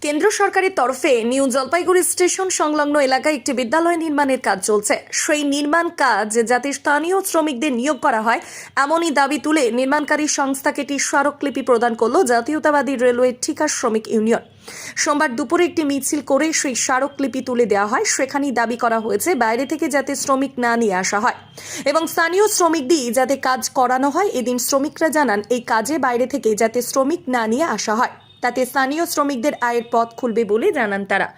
কেন্দ্র সরকারের তরফে নিউ জলপাইগুড়ি স্টেশন সংলগ্ন এলাকায় একটি বিদ্যালয় নির্মাণের কাজ চলছে। সেই নির্মাণ কাজ যাতে স্থানীয় শ্রমিকদের নিয়োগ করা হয় এমনই দাবি তুলে নির্মাণকারী সংস্থাকে একটি স্মারকলিপি প্রদান করল জাতীয়তাবাদী রেলওয়ে ঠিকা শ্রমিক ইউনিয়ন। সোমবার দুপুরে একটি মিছিল করে সেই স্মারকলিপি তুলে দেওয়া হয়। সেখানেই দাবি করা হয়েছে বাইরে থেকে যাতে শ্রমিক না নিয়ে আসা হয় এবং স্থানীয় শ্রমিকদের যাতে কাজ করানো হয়। এদিন শ্রমিকরা জানান এই কাজে বাইরে থেকে যাতে শ্রমিক না নিয়ে আসা হয়, তাতে স্থানীয় শ্রমিকদের আয়ের পথ খুলবে বলে জানান তারা।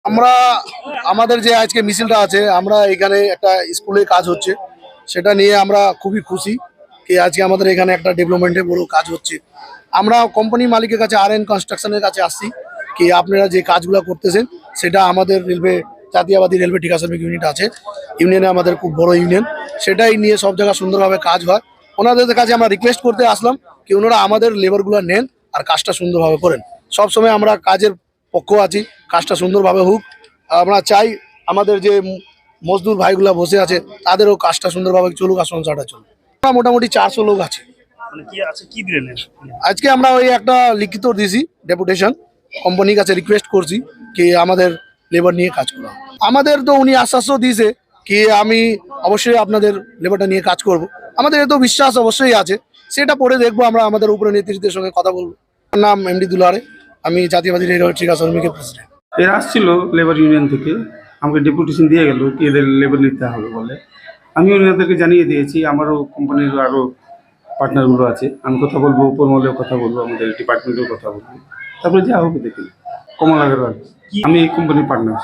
আমরা আমাদের যে আজকে মিছিলটা আছে, আমরা এখানে একটা স্কুলে কাজ হচ্ছে, সেটা নিয়ে আমরা খুবই খুশি কি আজকে আমাদের এখানে একটা ডেভেলপমেন্টের বড় কাজ হচ্ছে। আমরা কোম্পানি মালিকের কাছে আর এন কনস্ট্রাকশনের কাছে আসছি কি আপনারা যে কাজগুলো করতেছেন সেটা আমাদের রেলওয়ে জাতীয়তাবাদী রেলওয়ে ঠিকা শ্রমিক ইউনিট আছে, ইউনিয়নে আমাদের খুব বড় ইউনিয়ন, সেটাই নিয়ে সব জায়গায় সুন্দরভাবে কাজ হয়। ওনাদের কাছে আমরা রিকোয়েস্ট করতে আসলাম কি ওনারা আমাদের লেবারগুলো নেন আর কাজটা সুন্দরভাবে করেন। সবসময় আমরা কাজের পক্ষ আছি, কাজটা সুন্দরভাবে হোক। আমরা চাই আমাদের যে মজদুর ভাইগুলা বসে আছে তাদেরও কাজটা সুন্দরভাবে চলুক আর সংসারটা চলুক। মোটামুটি 400 লোক আছে। আজকে আমরা ওই একটা লিখিত দিয়েছি ডেপুটেশন, কোম্পানির কাছে রিকোয়েস্ট করছি কি আমাদের লেবার নিয়ে কাজ করা। আমাদের তো উনি আশ্বাসও দিয়েছে কি আমি অবশ্যই আপনাদের লেবারটা নিয়ে কাজ করব। আমাদের এত বিশ্বাস অবশ্যই আছে, সেটা পরে দেখবো আমরা আমাদের উপরে নেতৃত্বের সঙ্গে কথা বলবো। আমার নাম এমডি দুলারে, আমি জাতীয়বাদী রেলওয়ে ঠিকা শ্রমিকের প্রেসিডেন্ট। এরা আসছিল লেবার ইউনিয়ন থেকে, আমাকে ডেপুটেশন দিয়ে গেল কি এদের লেবার নিতে হবে বলে। আমি ওনাদেরকে জানিয়ে দিয়েছি, আমারও কোম্পানির আরও পার্টনারগুলো আছে, আমি কথা বলবো, উপর মহলেও কথা বলবো, আমাদের ডিপার্টমেন্টেও কথা বলবো, তারপরে যা হবে দেখি কমলা আগরওয়াল, আমি এই কোম্পানির পার্টনার।